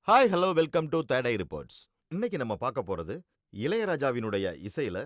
Hi hello welcome to today reports. இன்னைக்கு நம்ம பார்க்க போறது இளையராஜாவினுடைய இசையில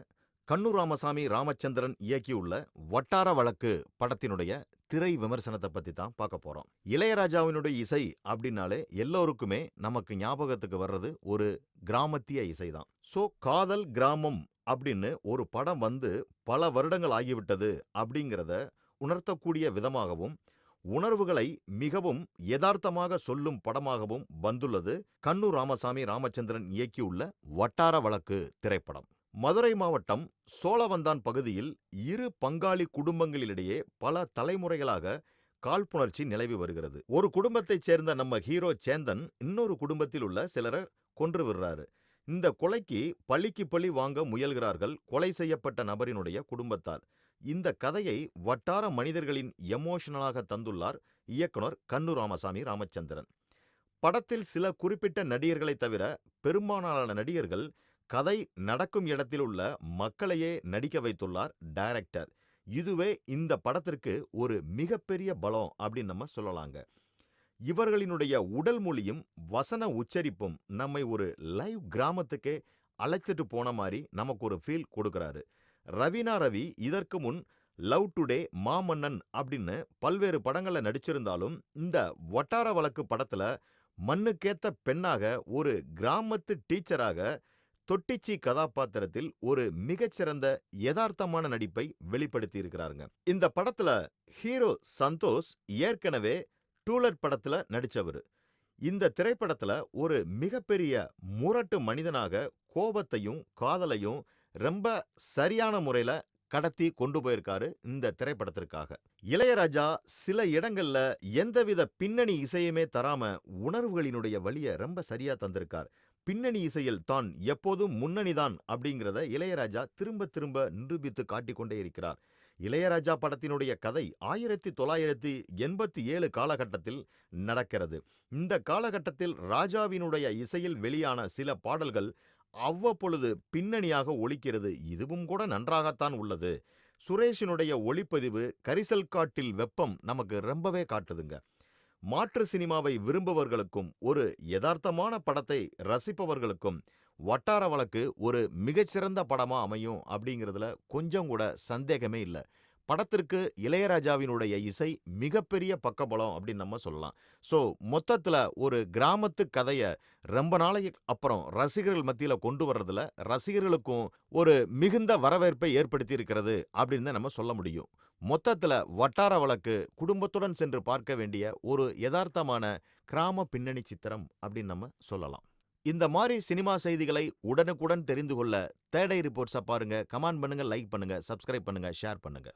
கண்ணு ராமசாமி ராமச்சந்திரன் இயக்கியுள்ள வட்டார வழக்கு படத்தினுடைய திரை விமர்சனத்தை பத்தி தான் பார்க்க போறோம். இளையராஜாவினுடைய இசை அப்படின்னாலே எல்லோருக்குமே நமக்கு ஞாபகத்துக்கு வர்றது ஒரு கிராமத்திய இசை தான். ஸோ காதல் கிராமம் அப்படின்னு ஒரு படம் வந்து பல வருடங்கள் ஆகிவிட்டது அப்படிங்கிறத உணர்த்தக்கூடிய விதமாகவும் உணர்வுகளை மிகவும் யதார்த்தமாக சொல்லும் படமாகவும் வந்துள்ளது கண்ணு ராமசாமி ராமச்சந்திரன் இயக்கியுள்ள வட்டார வழக்கு திரைப்படம். மதுரை மாவட்டம் சோழவந்தான் பகுதியில் இரு பங்காளி குடும்பங்களிடையே பல தலைமுறைகளாக காழ்ப்புணர்ச்சி நிலவி வருகிறது. ஒரு குடும்பத்தைச் சேர்ந்த நம்ம ஹீரோ சேந்தன் இன்னொரு குடும்பத்தில் உள்ள சிலரை கொன்று விடுறாரு. இந்த கொலைக்கு பழிக்கு பழி வாங்க முயல்கிறார்கள் கொலை செய்யப்பட்ட நபரினுடைய குடும்பத்தார். இந்த கதையை வட்டார மனிதர்களின் எமோஷனலாக தந்துள்ளார் இயக்குனர் கண்ணு ராமசாமி ராமச்சந்திரன். படத்தில் சில குறிப்பிட்ட நடிகர்களை தவிர பெரும்பாலான நடிகர்கள் கதை நடக்கும் இடத்தில் உள்ள மக்களையே நடிக்க வைத்துள்ளார் டைரக்டர். இதுவே இந்த படத்திற்கு ஒரு மிகப்பெரிய பலம் அப்படின்னு நம்ம சொல்லலாங்க. இவர்களினுடைய உடல் மொழியும் வசன உச்சரிப்பும் நம்மை ஒரு லைவ் கிராமத்துக்கே அழைத்துட்டு போன மாதிரி நமக்கு ஒரு ஃபீல் கொடுக்கிறாரு. ரவீனா ரவி இதற்கு முன் லவ் டுடே, மாமன்னன் அப்படின்னு பல்வேறு படங்கள்ல நடிச்சிருந்தாலும் இந்த வட்டார வழக்கு படத்துல மண்ணுக்கேத்த பெண்ணாக ஒரு கிராமத்து டீச்சராக தொட்டிச்சி கதாபாத்திரத்தில் ஒரு மிகச்சிறந்த யதார்த்தமான நடிப்பை வெளிப்படுத்தி இருக்கிறாருங்க. இந்த படத்துல ஹீரோ சந்தோஷ் ஏற்கனவே டூலட் படத்துல நடிச்சவர். இந்த திரைப்படத்துல ஒரு மிகப்பெரிய முரட்டு மனிதனாக கோபத்தையும் காதலையும் ரொம்ப சரியான முறையில கடத்தி கொண்டு போயிருக்காரு இந்த திரைப்படத்திற்காக. இளையராஜா சில இடங்கள்ல எந்தவித பின்னணி இசையுமே தராம உணர்வுகளினுடைய வழியை ரொம்ப சரியா தந்திருக்கார். பின்னணி இசையில் தான் எப்போதும் முன்னணிதான் அப்படிங்கிறத இளையராஜா திரும்ப திரும்ப நிரூபித்து காட்டிக்கொண்டே இருக்கிறார். இளையராஜா படத்தினுடைய கதை 1987 காலகட்டத்தில் நடக்கிறது. இந்த காலகட்டத்தில் ராஜாவினுடைய இசையில் வெளியான சில பாடல்கள் அவ்வப்பொழுது பின்னணியாக ஒலிக்கிறது. இதுவும் கூட நன்றாகத்தான் உள்ளது. சுரேஷினுடைய ஒளிப்பதிவு கரிசல் காட்டில் வெப்பம் நமக்கு ரொம்பவே காட்டுதுங்க. மாற்று சினிமாவை விரும்புபவர்களுக்கும் ஒரு யதார்த்தமான படத்தை ரசிப்பவர்களுக்கும் வட்டார வழக்கு ஒரு மிகச்சிறந்த படமா அமையும் அப்படிங்கிறதுல கொஞ்சம் கூட சந்தேகமே இல்லை. படத்திற்கு இளையராஜாவினுடைய இசை மிகப்பெரிய பக்கபலம் அப்படின்னு நம்ம சொல்லலாம். ஸோ மொத்தத்தில் ஒரு கிராமத்து கதையை ரொம்ப நாளைக்கு அப்புறம் ரசிகர்கள் மத்தியில் கொண்டு வர்றதுல ரசிகர்களுக்கும் ஒரு மிகுந்த வரவேற்பை ஏற்படுத்தி இருக்கிறது அப்படின்னு நம்ம சொல்ல முடியும். மொத்தத்தில் வட்டார வழக்கு குடும்பத்துடன் சென்று பார்க்க வேண்டிய ஒரு யதார்த்தமான கிராம பின்னணி சித்திரம் அப்படின்னு நம்ம சொல்லலாம். இந்த மாதிரி சினிமா செய்திகளை உடனுக்குடன் தெரிந்து கொள்ள தேடை ரிப்போர்ட்ஸை பாருங்க, கமெண்ட் பண்ணுங்க, லைக் பண்ணுங்க, சப்ஸ்கிரைப் பண்ணுங்க, ஷேர் பண்ணுங்க.